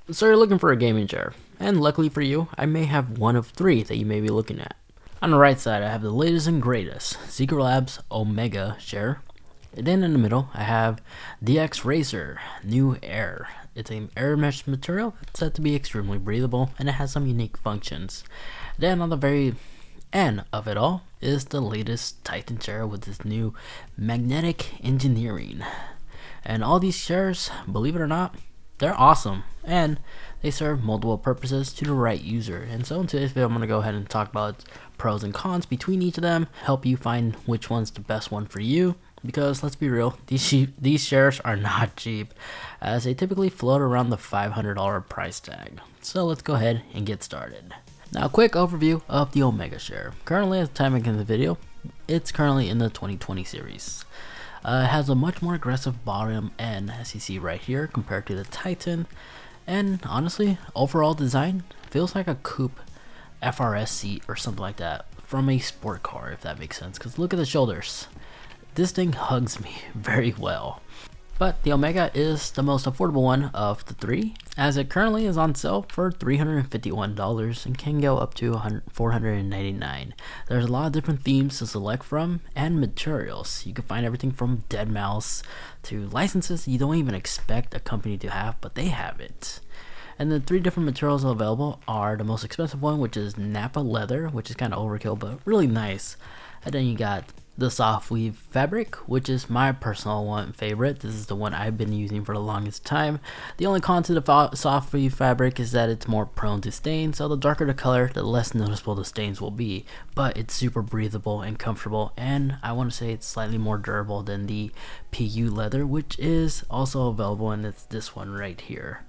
So you're looking for a gaming chair, and luckily for you, I may have one of three that you may be looking at. On the right side, I have the latest and greatest SecretLab's Omega chair. And then in the middle, I have DxRacer New Air. It's an air mesh material. It's said to be extremely breathable, and it has some unique functions. Then on the very end of it all is the latest Titan chair with this new magnetic engineering. And all these chairs, believe it or not, they're awesome, and they serve multiple purposes to the right user. And so in today's video, I'm going to go ahead and talk about pros and cons between each of them, help you find which one's the best one for you. Because let's be real, these chairs are not cheap, as they typically float around the $500 price tag. So let's go ahead and get started. Now, a quick overview of the Omega chair. Currently, at the time of making the video, it's currently in the 2020 series. It has a much more aggressive bottom end, as you see right here, compared to the Titan. And honestly, overall design feels like a coupe FRS seat or something like that from a sport car, if that makes sense. Because look at the shoulders. This thing hugs me very well. But the Omega is the most affordable one of the three, as it currently is on sale for $351 and can go up to $499. There's a lot of different themes to select from and materials. You can find everything from dead mouse to licenses you don't even expect a company to have, but they have it. And the three different materials available are the most expensive one, which is Nappa leather, which is kind of overkill but really nice. And then you got the SoftWeave fabric, which is my personal favorite. This is the one I've been using for the longest time. The only con to the SoftWeave fabric is that it's more prone to stain, so the darker the color, the less noticeable the stains will be. But it's super breathable and comfortable, and I want to say it's slightly more durable than the PU leather, which is also available, and it's this one right here.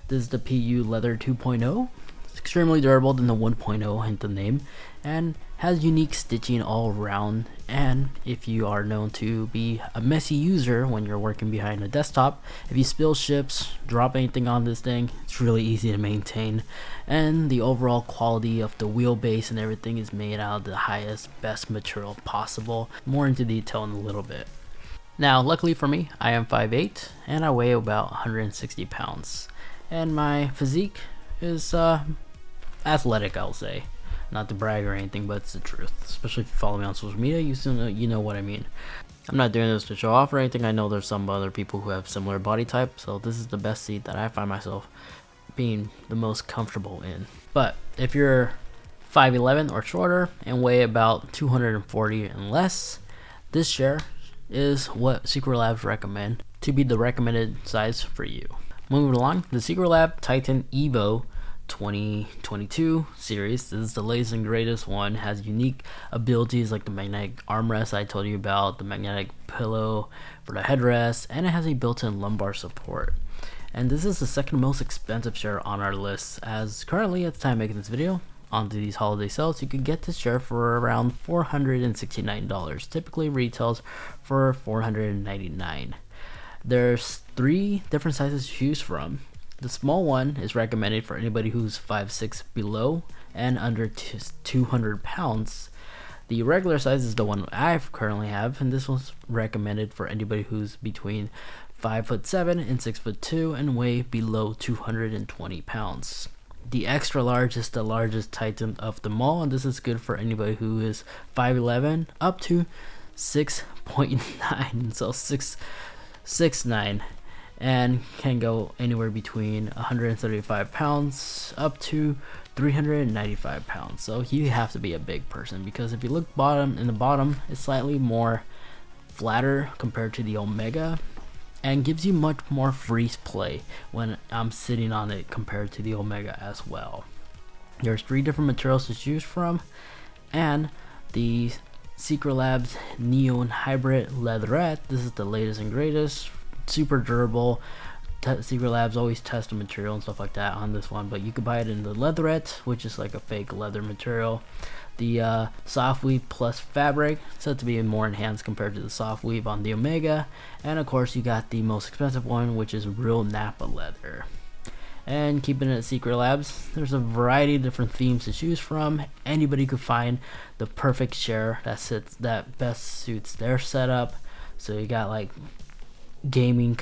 This is the PU leather 2.0. It's extremely durable than the 1.0, hint the name, and has unique stitching all around. And if you are known to be a messy user when you're working behind a desktop, if you spill chips, drop anything on this thing, it's really easy to maintain. And the overall quality of the wheelbase and everything is made out of the highest, best material possible. More into detail in a little bit. Now, luckily for me, I am 5'8", and I weigh about 160 pounds. And my physique is athletic, I'll say. Not to brag or anything, but it's the truth. Especially if you follow me on social media, you know what I mean. I'm not doing this to show off or anything. I know there's some other people who have similar body type, so this is the best seat that I find myself being the most comfortable in. But if you're 5'11" or shorter and weigh about 240 and less, this chair is what SecretLab recommend to be the recommended size for you. Moving along, the SecretLab Titan Evo 2022 series. This is the latest and greatest one. Has unique abilities like the magnetic armrest I told you about, the magnetic pillow for the headrest, and it has a built-in lumbar support. And this is the second most expensive chair on our list, as currently at the time of making this video, onto these holiday sales, you could get this chair for around $469. Typically retails for $499. There's three different sizes to choose from. The small one is recommended for anybody who's 5'6" below and under 200 pounds. The regular size is the one I currently have, and this one's recommended for anybody who's between 5'7" and 6'2" and weigh below 220 pounds. The extra large is the largest Titan of them all, and this is good for anybody who is 5'11" up to 6.9, so 6'9", and can go anywhere between 135 pounds up to 395 pounds. So you have to be a big person, because if you look in the bottom, it's slightly more flatter compared to the Omega and gives you much more free play when I'm sitting on it compared to the Omega as well. There's three different materials to choose from, and the SecretLab's Neon Hybrid Leatherette. This is the latest and greatest. Super durable. SecretLabs always test the material and stuff like that on this one, but you could buy it in the leatherette, which is like a fake leather material. The SoftWeave Plus fabric, said to be more enhanced compared to the SoftWeave on the Omega, and of course you got the most expensive one, which is real Nappa leather. And keeping it at SecretLabs, there's a variety of different themes to choose from. Anybody could find the perfect chair that best suits their setup. So you got like gaming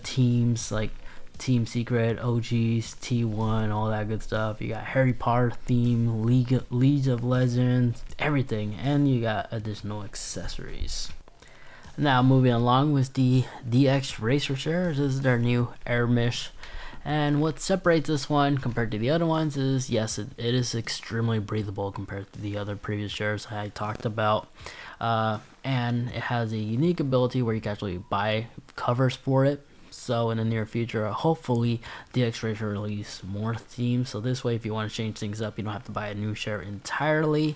teams, like Team Secret, OGs, T1, all that good stuff. You got Harry Potter theme, League of Legends, everything, and you got additional accessories. Now moving along with the DxRacer chair. This is their new air mesh. And what separates this one compared to the other ones is, yes, it is extremely breathable compared to the other previous chairs I talked about. And it has a unique ability where you can actually buy covers for it. So in the near future, hopefully DxRacer release more themes. So this way, if you want to change things up, you don't have to buy a new chair entirely.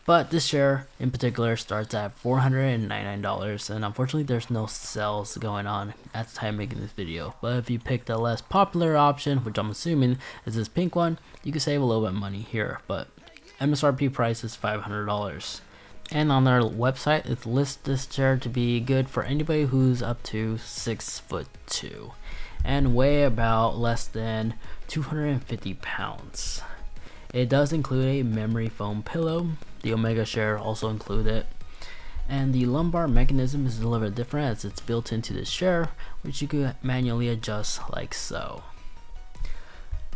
But this chair in particular starts at $499, and unfortunately there's no sales going on at the time of making this video. But if you pick the less popular option, which I'm assuming is this pink one, you can save a little bit of money here. But MSRP price is $500. And on their website, it lists this chair to be good for anybody who's up to 6'2" and weigh about less than 250 pounds. It does include a memory foam pillow. The Omega chair also include it. And the lumbar mechanism is a little bit different as it's built into this chair, which you can manually adjust like so.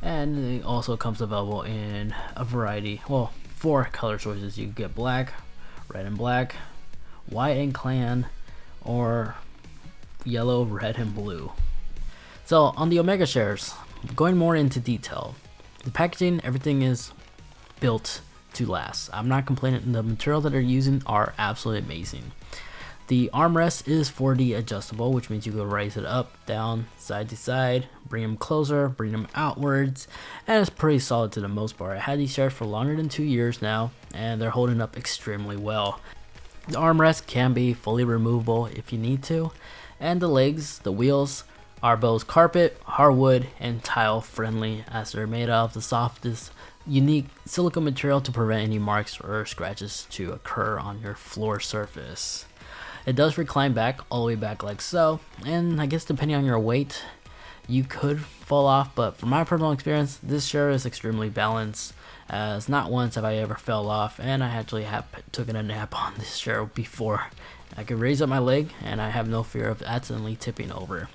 And it also comes available in a variety, well, 4 color choices. You can get black, red and black, white and clan, or yellow, red, and blue. So on the Omega chairs, going more into detail, the packaging, everything is built to last. I'm not complaining. The material that they're using are absolutely amazing. The armrest is 4D adjustable, which means you can raise it up, down, side to side, bring them closer, bring them outwards, and it's pretty solid to the most part. I had these chairs for longer than 2 years now, and they're holding up extremely well. The armrest can be fully removable if you need to, and the legs, the wheels, are both carpet, hardwood, and tile friendly, as they're made out of the softest, unique silicone material to prevent any marks or scratches to occur on your floor surface. It does recline back all the way back like so, and I guess depending on your weight, you could fall off, but from my personal experience, this chair is extremely balanced, as not once have I ever fell off, and I actually have taken a nap on this chair before. I could raise up my leg, and I have no fear of accidentally tipping over.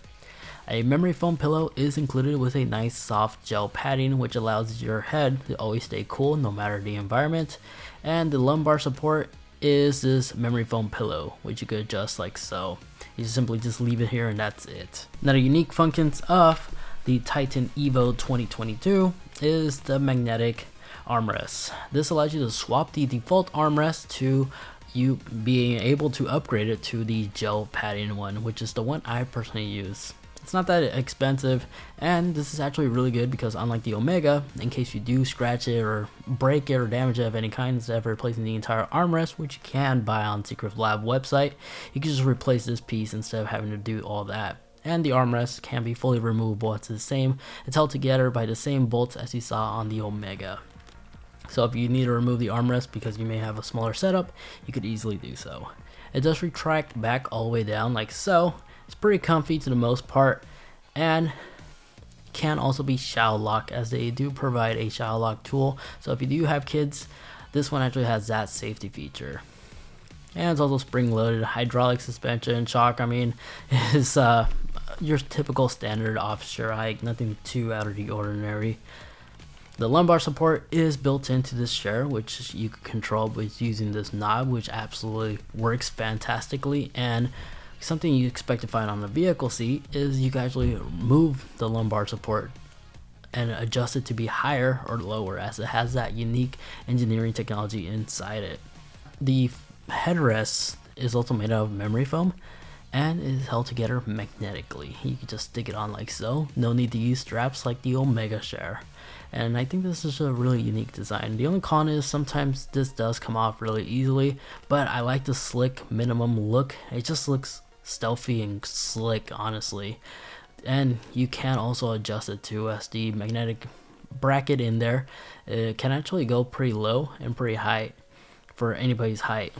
A memory foam pillow is included with a nice soft gel padding, which allows your head to always stay cool no matter the environment. And the lumbar support is this memory foam pillow, which you could adjust like so. You simply just leave it here and that's it. Now the unique functions of the Titan Evo 2022 is the magnetic armrest. This allows you to swap the default armrest to you being able to upgrade it to the gel padding one, which is the one I personally use. It's not that expensive, and this is actually really good because unlike the Omega, in case you do scratch it or break it or damage it of any kind, instead of replacing the entire armrest, which you can buy on SecretLab website, you can just replace this piece instead of having to do all that. And the armrest can be fully removable. It's held together by the same bolts as you saw on the Omega. So if you need to remove the armrest because you may have a smaller setup, you could easily do so. It does retract back all the way down like so. It's pretty comfy to the most part, and can also be child lock, as they do provide a child lock tool. So if you do have kids, this one actually has that safety feature. And it's also spring loaded, hydraulic suspension, shock. I mean, it's your typical standard office chair hike, nothing too out of the ordinary. The lumbar support is built into this chair, which you can control with using this knob, which absolutely works fantastically. And something you expect to find on the vehicle seat is you can actually move the lumbar support and adjust it to be higher or lower, as it has that unique engineering technology inside it. The headrest is also made out of memory foam and is held together magnetically. You can just stick it on like so. No need to use straps like the Omega chair. And I think this is a really unique design. The only con is sometimes this does come off really easily, but I like the slick minimum look. It just looks stealthy and slick, honestly. And you can also adjust it to as the magnetic bracket in there. It can actually go pretty low and pretty high for anybody's height.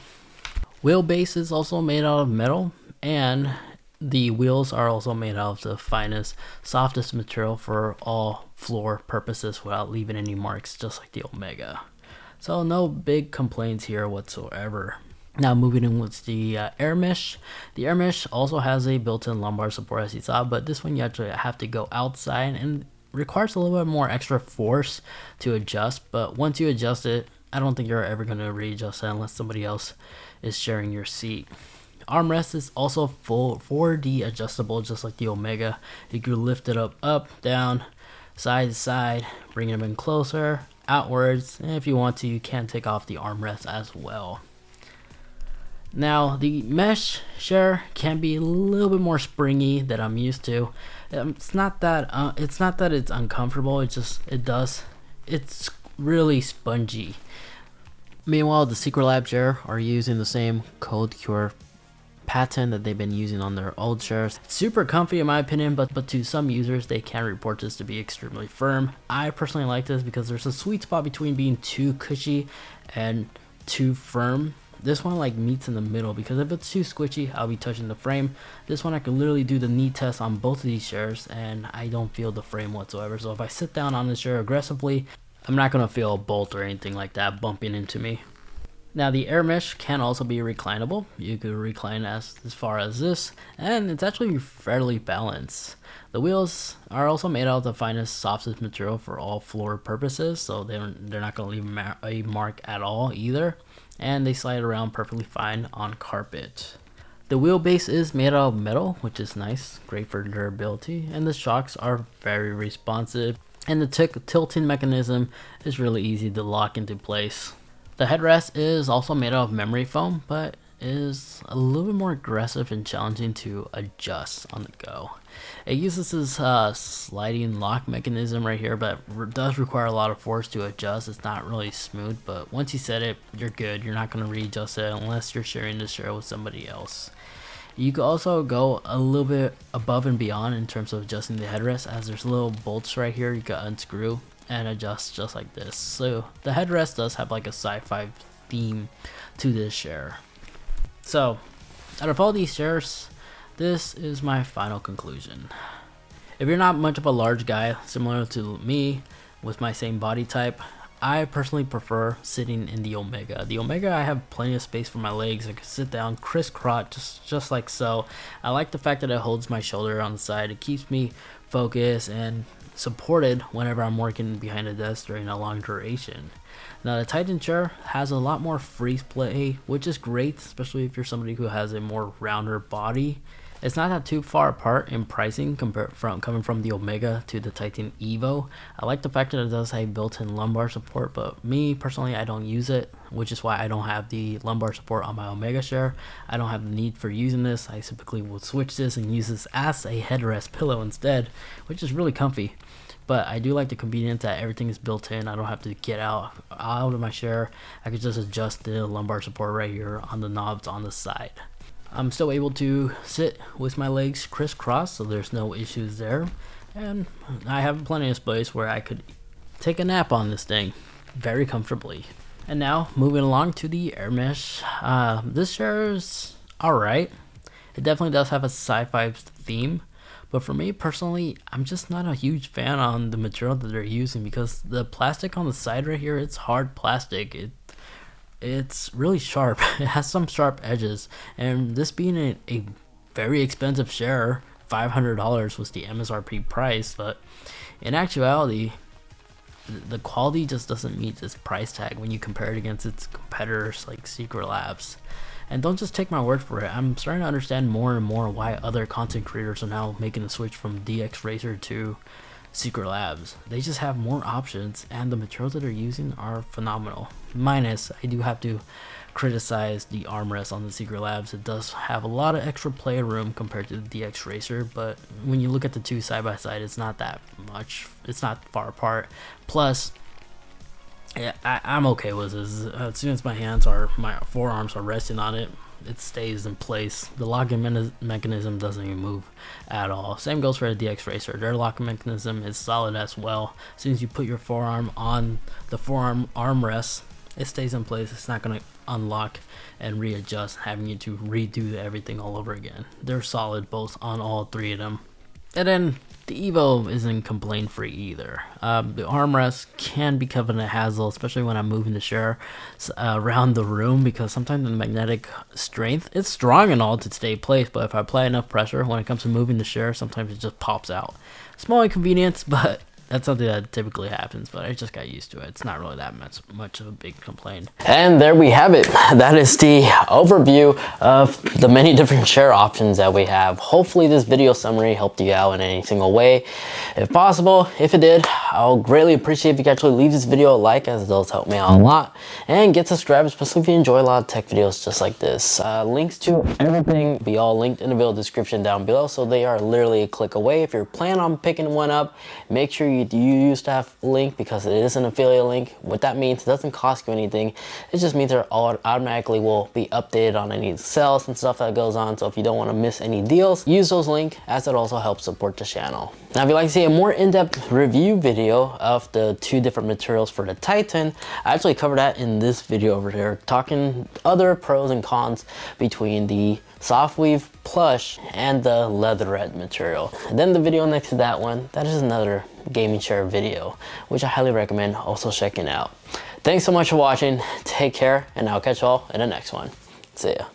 Wheelbase is also made out of metal, and the wheels are also made out of the finest, softest material for all floor purposes without leaving any marks, just like the Omega. So no big complaints here whatsoever. Now moving in with the air mesh. The air mesh also has a built-in lumbar support as you saw, but this one you actually have to go outside and requires a little bit more extra force to adjust. But once you adjust it, I don't think you're ever going to readjust it unless somebody else is sharing your seat. Armrest is also full 4D adjustable, just like the Omega. You can lift it up, down, side to side, bring them in closer, outwards, and if you want to, you can take off the armrest as well. Now the mesh share can be a little bit more springy than I'm used to. It's not that it's uncomfortable. It's really spongy. Meanwhile, the SecretLab chair are using the same Cold Cure pattern that they've been using on their old chairs. It's super comfy in my opinion, but to some users they can report this to be extremely firm. I personally like this because there's a sweet spot between being too cushy and too firm. This one like meets in the middle, because if it's too squishy, I'll be touching the frame. This one I can literally do the knee test on both of these chairs and I don't feel the frame whatsoever. So if I sit down on this chair aggressively, I'm not going to feel a bolt or anything like that bumping into me. Now the air mesh can also be reclinable. You could recline as far as this, and it's actually fairly balanced. The wheels are also made out of the finest, softest material for all floor purposes, so they're not going to leave a mark at all either, and they slide around perfectly fine on carpet. The wheelbase is made out of metal, which is nice, great for durability, and the shocks are very responsive, and the tilting mechanism is really easy to lock into place. The headrest is also made out of memory foam, but is a little bit more aggressive and challenging to adjust on the go. It uses this sliding lock mechanism right here, but does require a lot of force to adjust. It's not really smooth, but once you set it, you're good. You're not going to readjust it unless you're sharing the chair with somebody else. You can also go a little bit above and beyond in terms of adjusting the headrest, as there's little bolts right here you can unscrew and adjust just like this. So the headrest does have like a sci-fi theme to this chair. So out of all these chairs, this is my final conclusion. If you're not much of a large guy similar to me with my same body type, I personally prefer sitting in the Omega. The Omega, I have plenty of space for my legs. I can sit down crisscross just like so. I like the fact that it holds my shoulder on the side. It keeps me focused and supported whenever I'm working behind a desk during a long duration. Now the Titan chair has a lot more free play, which is great, especially if you're somebody who has a more rounder body. It's not that too far apart in pricing coming from the Omega to the Titan Evo. I like the fact that it does have built-in lumbar support, but me personally, I don't use it, which is why I don't have the lumbar support on my Omega chair. I don't have the need for using this. I typically will switch this and use this as a headrest pillow instead, which is really comfy. But I do like the convenience that everything is built in. I don't have to get out of my chair. I can just adjust the lumbar support right here on the knobs on the side. I'm still able to sit with my legs crisscross, so there's no issues there. And I have plenty of space where I could take a nap on this thing very comfortably. And now moving along to the air mesh. This chair is alright. It definitely does have a sci-fi theme. But for me personally, I'm just not a huge fan on the material that they're using, because the plastic on the side right here, it's hard plastic. It's really sharp. It has some sharp edges, and this being a very expensive chair, $500 was the MSRP price, but in actuality, the quality just doesn't meet this price tag when you compare it against its competitors like SecretLabs. And don't just take my word for it. I'm starting to understand more and more why other content creators are now making the switch from DxRacer to SecretLabs. They just have more options, and the materials that they're using are phenomenal. Minus, I do have to criticize the armrest on the SecretLabs. It does have a lot of extra play room compared to the DxRacer, but when you look at the two side by side, it's not that much. It's not far apart. Plus, yeah, I'm okay with this. As soon as my forearms are resting on it, it stays in place. The locking mechanism doesn't even move at all. Same goes for the DxRacer. Their locking mechanism is solid as well. As soon as you put your forearm on the forearm armrest, it stays in place. It's not going to unlock and readjust, having you to redo everything all over again. They're solid both on all three of them. And then the Evo isn't complaint free either. The armrest can become a hassle, especially when I'm moving the chair around the room, because sometimes the magnetic strength, it's strong and all to stay placed, but if I apply enough pressure when it comes to moving the chair, sometimes it just pops out. Small inconvenience, but that's something that typically happens, but I just got used to it. It's not really that much of a big complaint. And there we have it. That is the overview of the many different chair options that we have. Hopefully this video summary helped you out in any single way. If possible, if it did, I'll greatly appreciate if you could actually leave this video a like, as it does help me out a lot. And get subscribed, especially if you enjoy a lot of tech videos just like this. Links to everything be all linked in the video description down below, so they are literally a click away. If you're planning on picking one up, make sure you use that link, because it is an affiliate link. What that means, it doesn't cost you anything. It just means it automatically will be updated on any sales and stuff that goes on. So if you don't want to miss any deals, use those links, as it also helps support the channel. Now, if you'd like to see a more in-depth review video of the two different materials for the Titan, I actually covered that in this video over here, talking other pros and cons between the SoftWeave plush and the leatherette material. And then the video next to that one, that is another gaming chair video, which I highly recommend also checking out. Thanks so much for watching. Take care, and I'll catch you all in the next one. See ya.